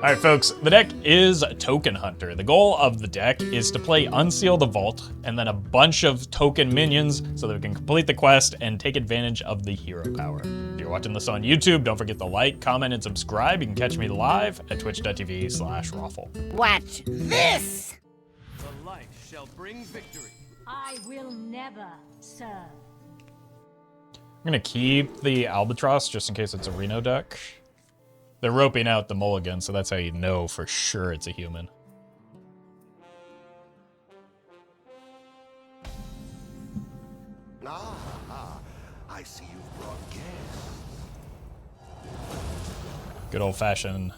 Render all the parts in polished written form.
Alright folks, the deck is Token Hunter. The goal of the deck is to play Unseal the Vault and then a bunch of token minions so that we can complete the quest and take advantage of the hero power. If you're watching this on YouTube, don't forget to like, comment, and subscribe. You can catch me live at twitch.tv/Roffle. Watch this! The light shall bring victory. I will never serve. I'm gonna keep the Albatross just in case it's a Reno deck. They're roping out the mulligan, so that's how you know for sure it's a human. I see you've brought guests. Good old-fashioned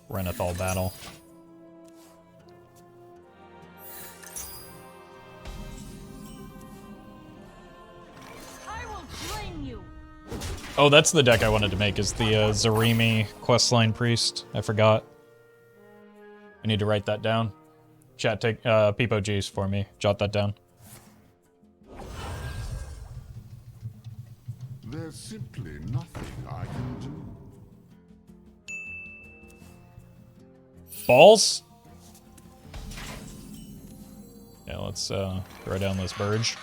Renathal battle. I will drain you. Oh, that's the deck I wanted to make, is the Zarimi Questline Priest. I forgot. I need to write that down. Chat, take Peepo G's for me. Jot that down. There's simply nothing I can do. Balls? Yeah, let's throw down this Burge.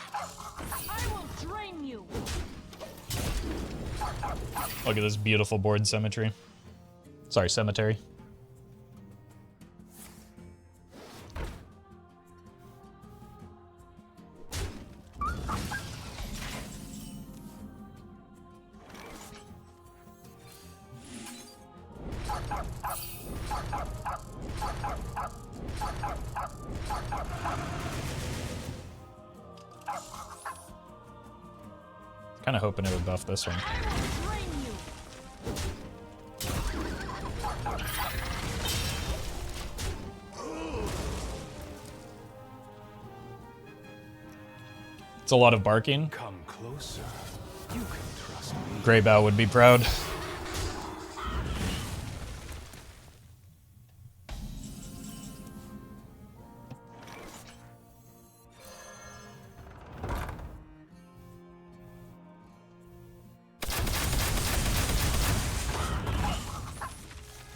I will drain you. Look at this beautiful board symmetry. Sorry, cemetery. Kind of hoping it would buff this one. Drain you. It's a lot of barking. Come closer. You can trust me. Greybow would be proud.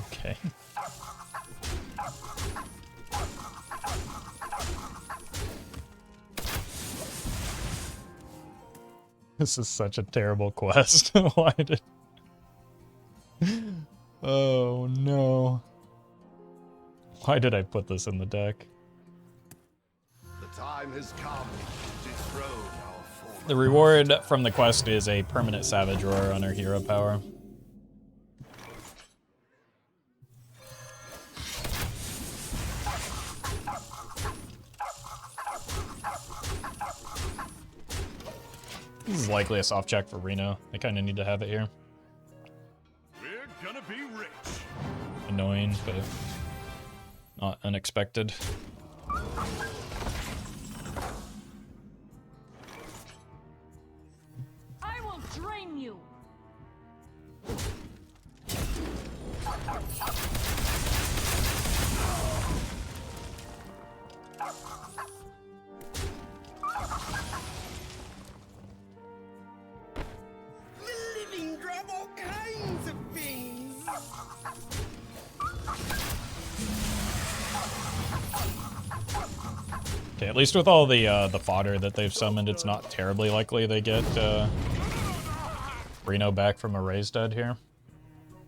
Okay. This is such a terrible quest. Why did... Oh no. Why did I put this in the deck? The time has come to dethrone our former. The reward from the quest is a permanent Savage Roar on her hero power. This is likely a soft check for Reno. I kind of need to have it here. We're gonna be rich. Annoying, but not unexpected. I will drain you. Living grab all kinds of things! Okay, at least with all the fodder that they've summoned, it's not terribly likely they get Reno back from a raised dead here.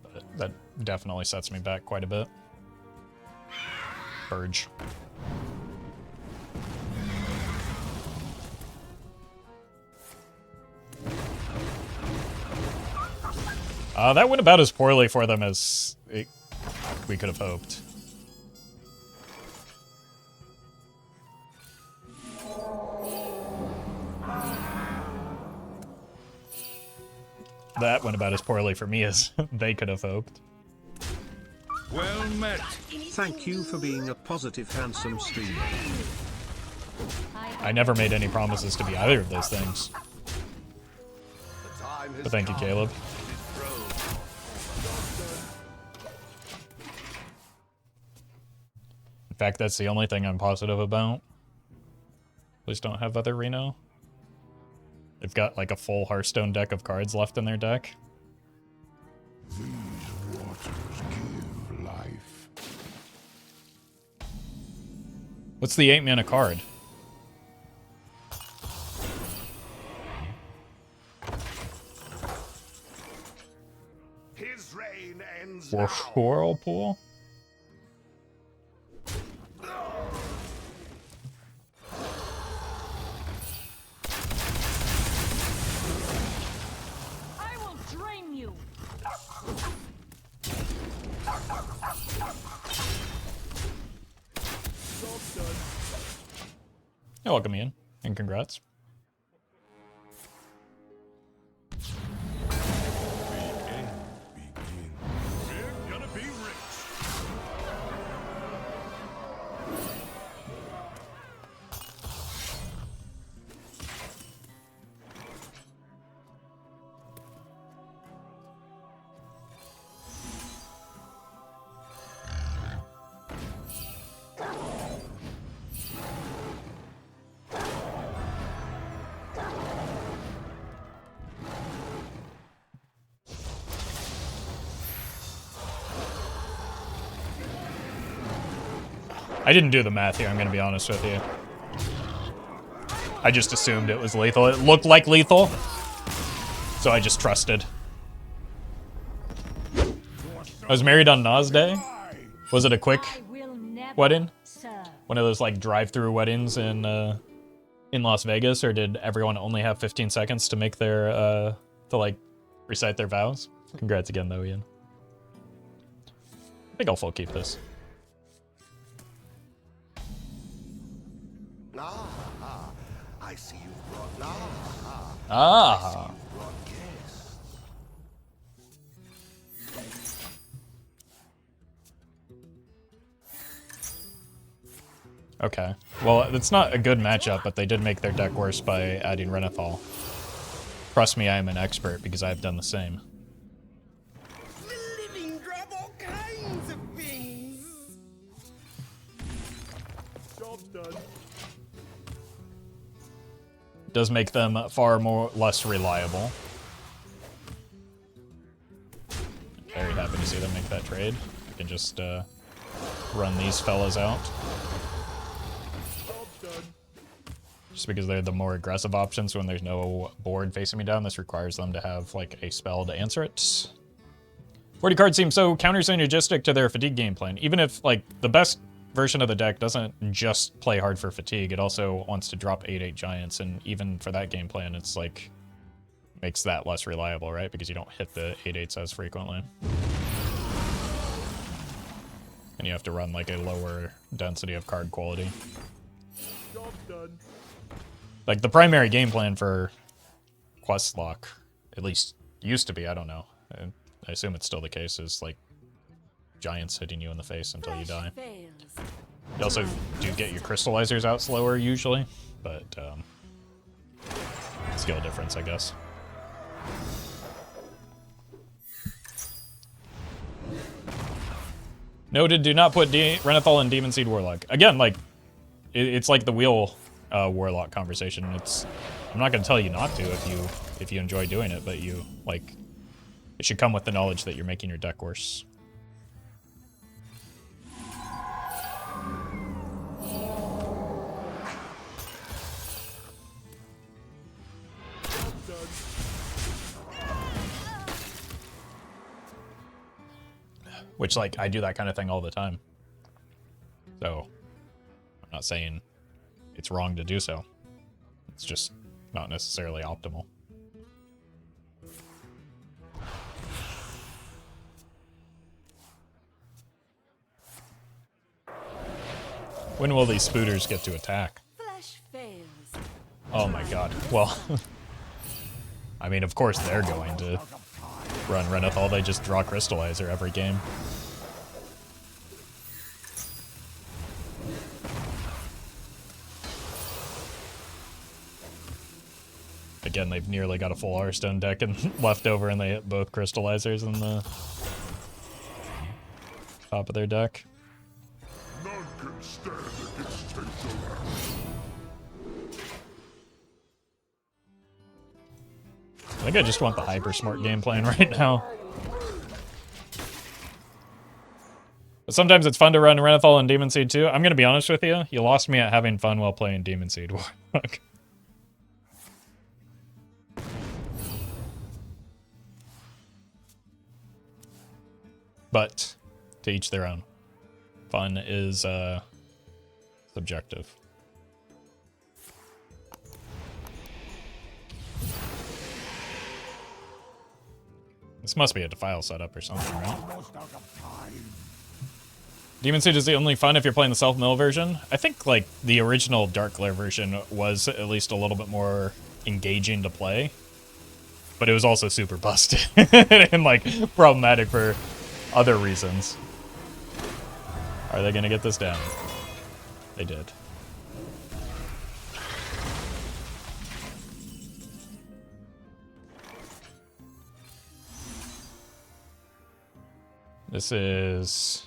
But that definitely sets me back quite a bit. Purge. That went about as poorly for them as we could have hoped. That went about as poorly for me as they could have hoped. Well met. Thank you for being a positive, handsome streamer. I never made any promises to be either of those things. The time has But thank you, come Caleb. to dethrone our former. In fact, that's the only thing I'm positive about. Please don't have other Reno. They've got like a full Hearthstone deck of cards left in their deck. These waters give life. What's the 8-mana card? His reign ends For now. Whirlpool? I will drain you. You're welcome, Ian, and congrats. We're gonna be rich. I didn't do the math here, I'm gonna be honest with you. I just assumed it was lethal. It looked like lethal, so I just trusted. I was married on Nas Day. Was it a quick I will never wedding? serve. One of those like drive-through weddings in Las Vegas, or did everyone only have 15 seconds to make their to like recite their vows? Congrats again, though, Ian. I think I'll full keep this. I see you've brought Ah. guests. Okay. Well, it's not a good matchup, but they did make their deck worse by adding Renathal. Trust me, I am an expert because I've done the same. The living grab all kinds of things. Job's done. It does make them far less reliable. Very happy to see them make that trade. I can just run these fellas out. Just because they're the more aggressive options when there's no board facing me down, this requires them to have like a spell to answer it. 40 cards seem so counter-synergistic to their fatigue game plan. Even if like the best version of the deck doesn't just play hard for fatigue, it also wants to drop 8/8 giants, and even for that game plan, it's like makes that less reliable, right? Because you don't hit the 8/8s as frequently. And you have to run like a lower density of card quality. Job's done. Like the primary game plan for Questlock, at least used to be, I don't know. I assume it's still the case, is like giants hitting you in the face until you die. You also do get your crystallizers out slower usually, but skill difference, I guess. Noted, do not put Renathal and Demon Seed Warlock. Again, like, it's like the wheel Warlock conversation. I'm not going to tell you not to if you enjoy doing it, but you, like, it should come with the knowledge that you're making your deck worse. Which, like, I do that kind of thing all the time. So, I'm not saying it's wrong to do so. It's just not necessarily optimal. When will these spooters get to attack? Flesh fails. Oh my god. Well, I mean, of course they're going to run Renathal. They just draw Crystallizer every game. Again, they've nearly got a full Hearthstone deck and left over, and they hit both Crystallizers in the top of their deck. None can stand against Tensora. I think I just want the hyper smart game plan right now. But sometimes it's fun to run Renathal and Demon Seed too. I'm gonna be honest with you. You lost me at having fun while playing Demon Seed Warlock. But to each their own. Fun is subjective. This must be a defile setup or something, right? Demon Seed is the only fun if you're playing the self-mill version. I think like the original Dark Glare version was at least a little bit more engaging to play. But it was also super busted and like problematic for other reasons. Are they gonna get this down? They did. This is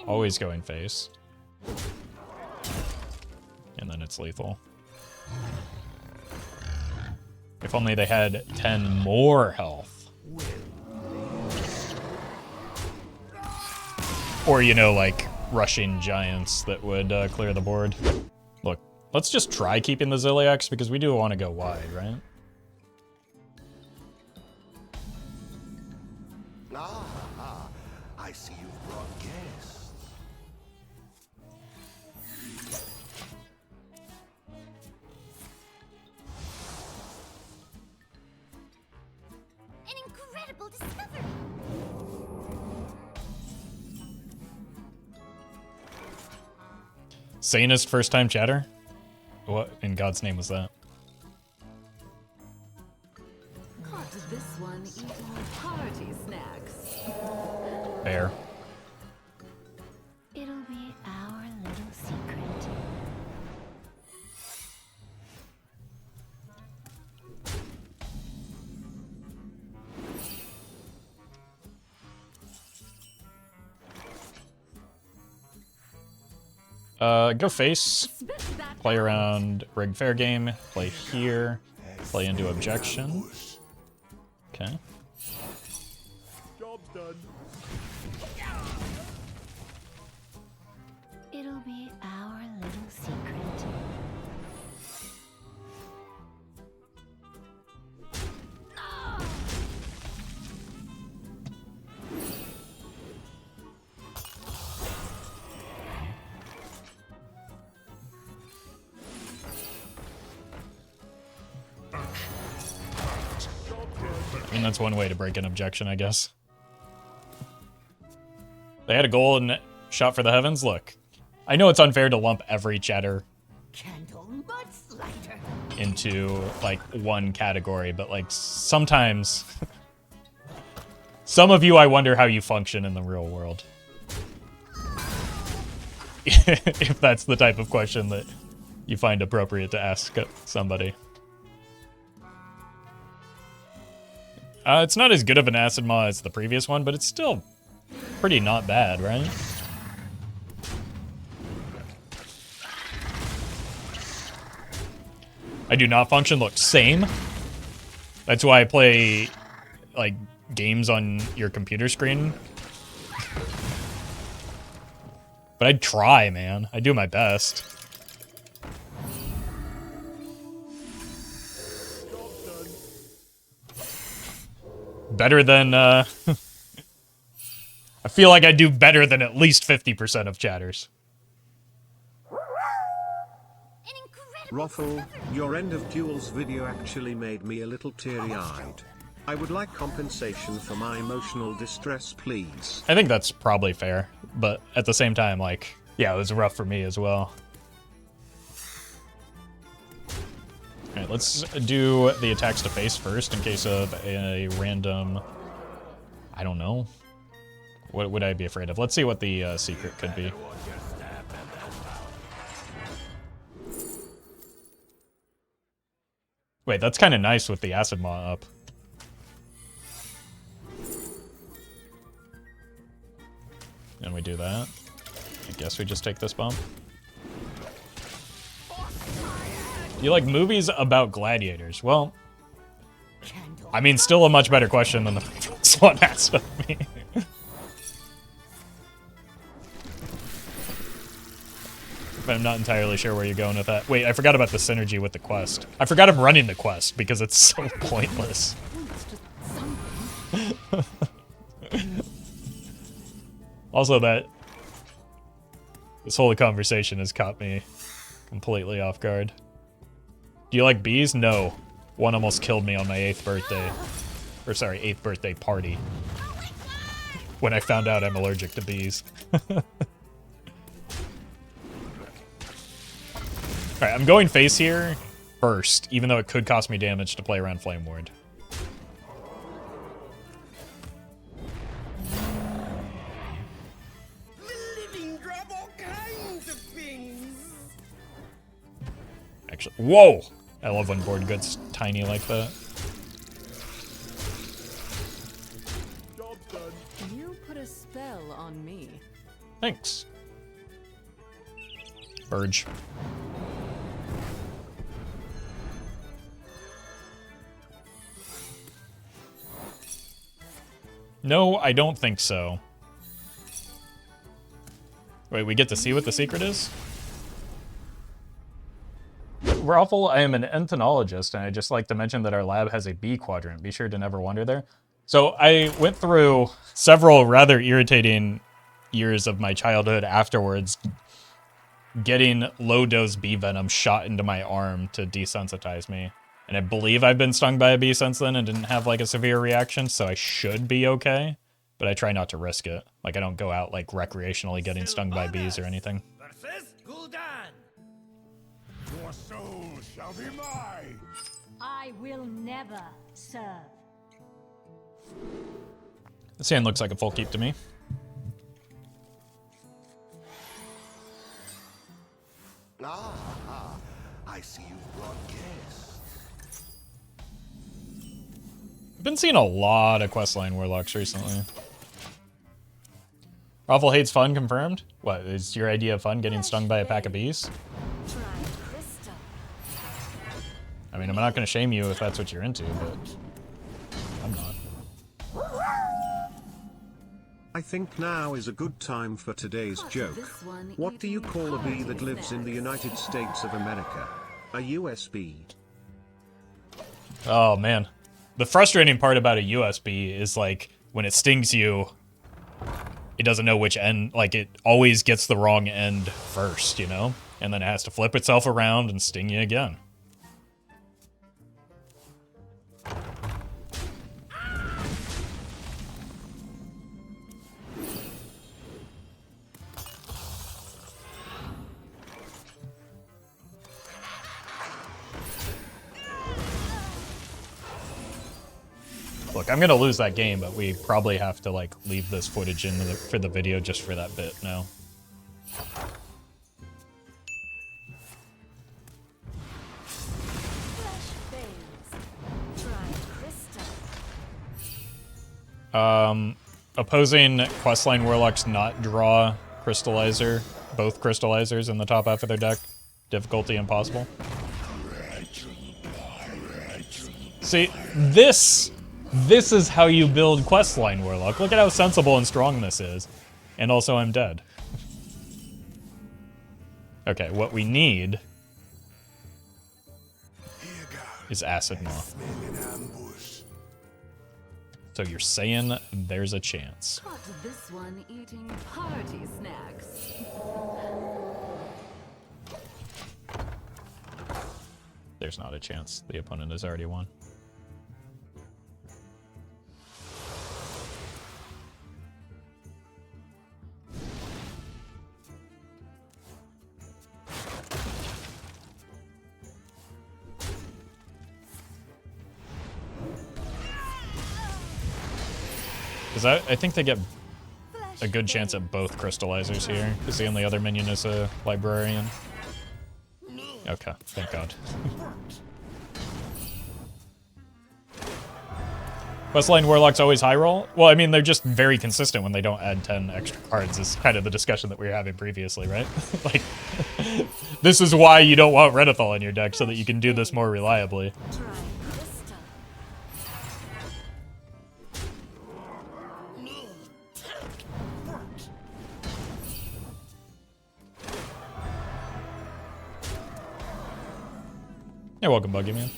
always going face. And then it's lethal. If only they had 10 more health. Or, you know, like, rushing giants that would clear the board. Look, let's just try keeping the Ziliax because we do want to go wide, right? Ah, I see you've brought guests. An incredible discovery! Sanest first time chatter? What in God's name was that? Caught this one eating party snacks. Fair. It'll be our little secret. Go face, play around rig fair game, play here, play into objection. Okay. Job's done. It'll be our little secret. I mean, that's one way to break an objection, I guess. They had a goal and shot for the heavens. Look, I know it's unfair to lump every chatter Candle much lighter. into, like, one category, but, like, sometimes... some of you, I wonder how you function in the real world. If that's the type of question that you find appropriate to ask somebody. It's not as good of an Acidmaw as the previous one, but it's still pretty not bad, right? I do not function. Look, same. That's why I play, like, games on your computer screen. But I'd try, man. I do my best. Better than, I feel like I do better than at least 50% of chatters. Roffle, your end of duels video actually made me a little teary-eyed. I would like compensation for my emotional distress, please. I think that's probably fair, but at the same time, like, yeah, it was rough for me as well. Alright, let's do the attacks to face first in case of a random... I don't know. What would I be afraid of? Let's see what the secret could be. Wait, that's kind of nice with the Acidmaw up. And we do that. I guess we just take this bump. You like movies about gladiators? Well, I mean, still a much better question than the first one asked of me. But I'm not entirely sure where you're going with that. Wait, I forgot about the synergy with the quest. I forgot I'm running the quest because it's so pointless. Also, this whole conversation has caught me completely off guard. Do you like bees? No. One almost killed me on my 8th birthday. Or sorry, 8th birthday party. When I found out I'm allergic to bees. Alright, I'm going face here first, even though it could cost me damage to play around Flame Ward. Living drop all kinds of things. Actually, whoa! I love when board gets tiny like that. You put a spell on me. Thanks. Burge. No, I don't think so. Wait, we get to see what the secret is? Roffle, I am an entomologist, and I'd just like to mention that our lab has a bee quadrant. Be sure to never wander there. So I went through several rather irritating years of my childhood afterwards getting low-dose bee venom shot into my arm to desensitize me. And I believe I've been stung by a bee since then and didn't have, like, a severe reaction, so I should be okay. But I try not to risk it. Like, I don't go out, like, recreationally getting stung by bees or anything. Versus Gul'dan. Your soul shall be mine. I will never serve. This hand looks like a full keep to me. Ah, I see you brought guests. I've been seeing a lot of Questline Warlocks recently. Roffle hates fun, confirmed? What, is your idea of fun getting stung by a pack of bees? I mean, I'm not going to shame you if that's what you're into, but I'm not. I think now is a good time for today's joke. What do you call a bee that lives in the United States of America? A US bee. Oh, man. The frustrating part about a USB is, like, when it stings you, it doesn't know which end, like, it always gets the wrong end first, you know? And then it has to flip itself around and sting you again. Look, I'm gonna lose that game, but we probably have to, like, leave this footage in for the video just for that bit now. Opposing Questline Warlocks not draw Crystallizer, both Crystallizers in the top half of their deck. Difficulty impossible. See, this is how you build Questline Warlock. Look at how sensible and strong this is. And also I'm dead. Okay, what we need is Acidmaw. So you're saying there's a chance. Caught this one eating party snacks. There's not a chance. The opponent has already won. Because I think they get a good chance at both Crystallizers here, because the only other minion is a Librarian. Okay, thank God. Questline Warlock's always high roll? Well, I mean, they're just very consistent when they don't add 10 extra cards, is kind of the discussion that we were having previously, right? Like, this is why you don't want Renathal in your deck, so that you can do this more reliably. You're welcome, Buggy Man.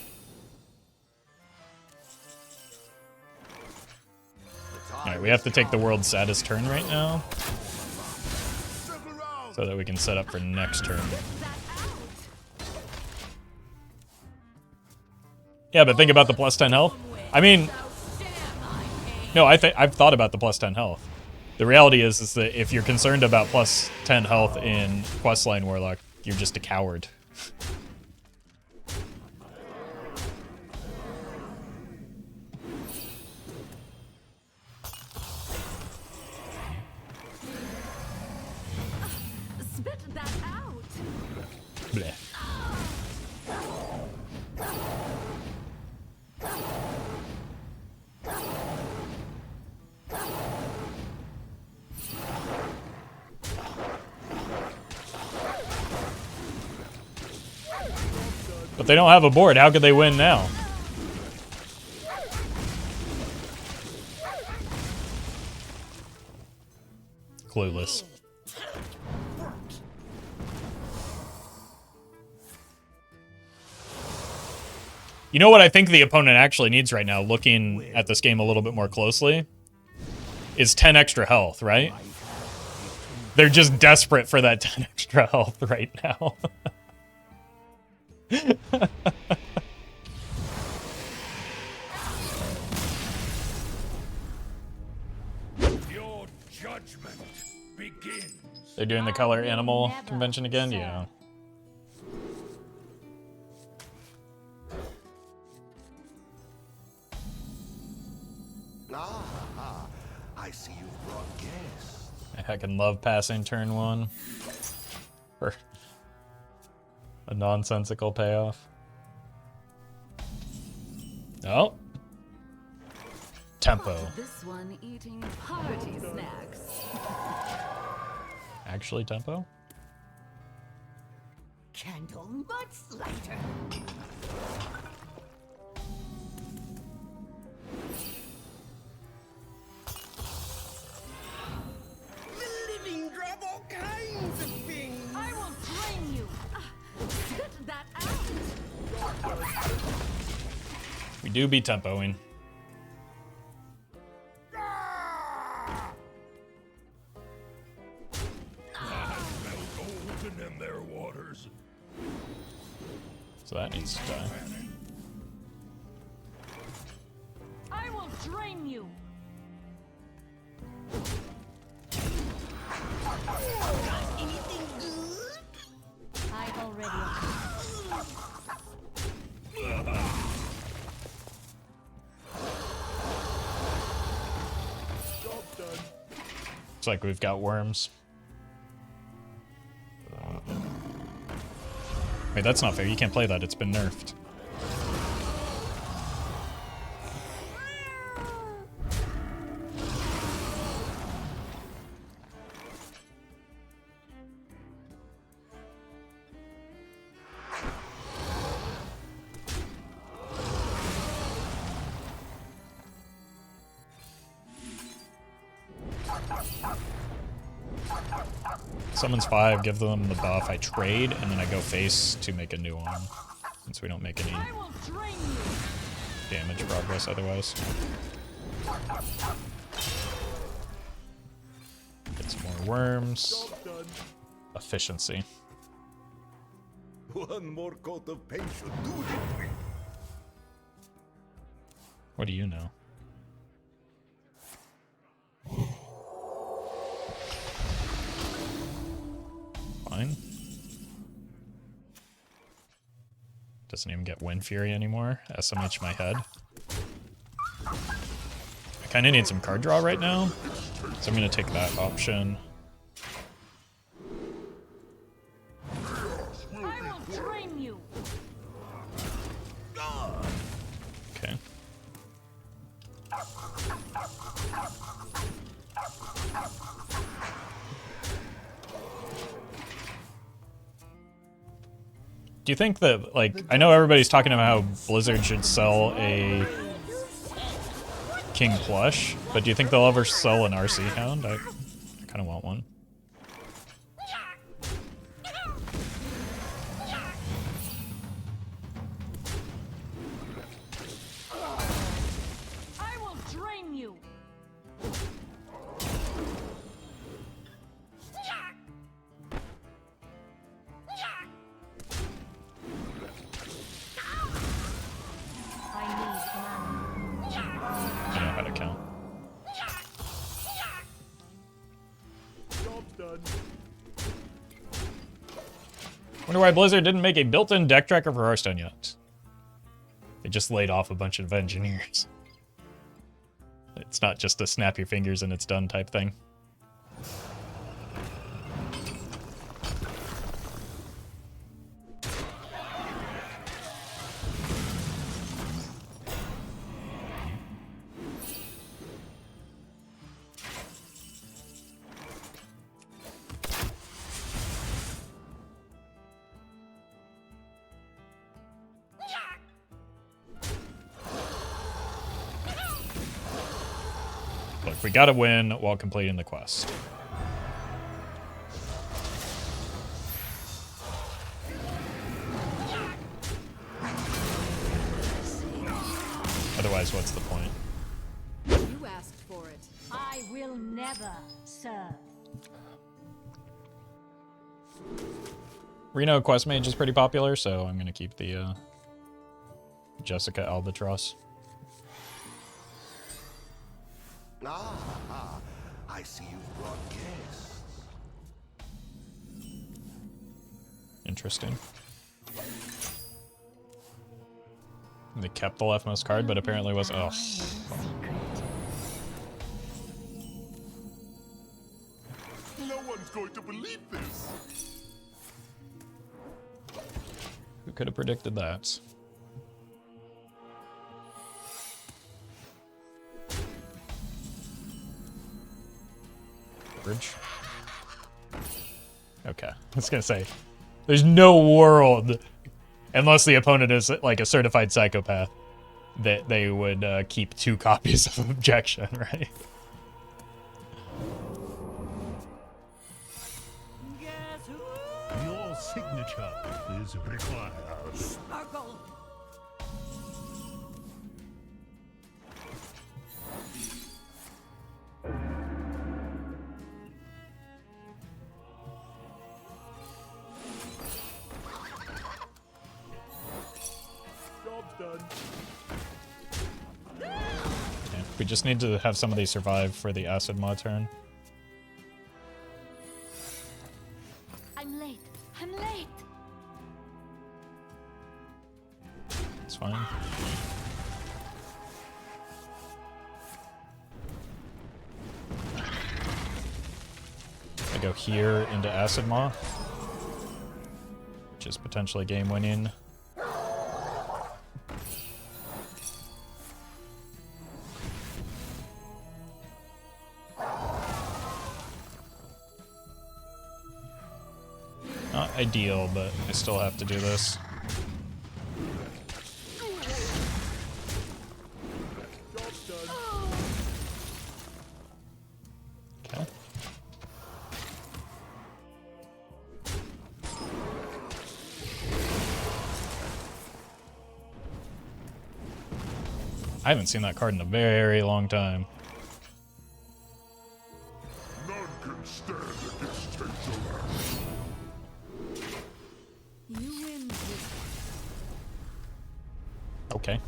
Alright, we have to take the world's saddest turn right now, so that we can set up for next turn. Yeah, but think about the plus 10 health. I mean, no, I've thought about the plus 10 health. The reality is that if you're concerned about plus 10 health in Questline Warlock, you're just a coward. Spit that out. Bleh. But they don't have a board. How could they win now? Clueless. You know what I think the opponent actually needs right now, looking at this game a little bit more closely, is 10 extra health, right? They're just desperate for that 10 extra health right now. Your judgment begins. They're doing the color animal convention again? Yeah. Ah, I see you've brought guests. I heckin' love passing turn one for a nonsensical payoff. Oh. Tempo. This one eating party snacks. Actually tempo? Candle much lighter. The living drop all kinds of things. I will drain you. Spit that out. We do be tempoing. Smell golden in their waters. So that needs to die. I will drain you. Anything good? I've already. Job done. Looks like we've got worms. Wait, that's not fair. You can't play that. It's been nerfed. Summons 5, give them the buff, I trade, and then I go face to make a new one. Since we don't make any I will drain you. damage progress otherwise. Get some more worms. Job done. Efficiency. One more coat of paint should do the trick. What do you know? Fine. Doesn't even get Wind Fury anymore. SMH my head. I kind of need some card draw right now, so I'm going to take that option. I will drain you. Okay. Do you think that, like, I know everybody's talking about how Blizzard should sell a King plush, but do you think they'll ever sell an RC Hound? I kind of want one. Wonder why Blizzard didn't make a built-in deck tracker for Hearthstone yet. They just laid off a bunch of engineers. It's not just a snap your fingers and it's done type thing. Look, we gotta win while completing the quest. Otherwise, what's the point? You asked for it. I will never serve. Reno Quest Mage is pretty popular, so I'm gonna keep the Jessica Albatross. Ah, I see you've brought guests. Interesting. They kept the leftmost card, but apparently was... Oh. No one's going to believe this. Who could have predicted that? Bridge. Okay, I was gonna say, there's no world, unless the opponent is like a certified psychopath, that they would keep 2 copies of Objection, right? Your signature is required. Sparkle. Okay, we just need to have somebody survive for the Acidmaw turn. I'm late. I'm late. It's fine. I go here into Acidmaw, which is potentially game winning. Not ideal, but I still have to do this. Okay. I haven't seen that card in a very long time. None can stand against Taser. You win this. Okay.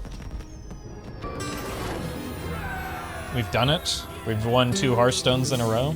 We've done it. We've won 2 Hearthstones in a row.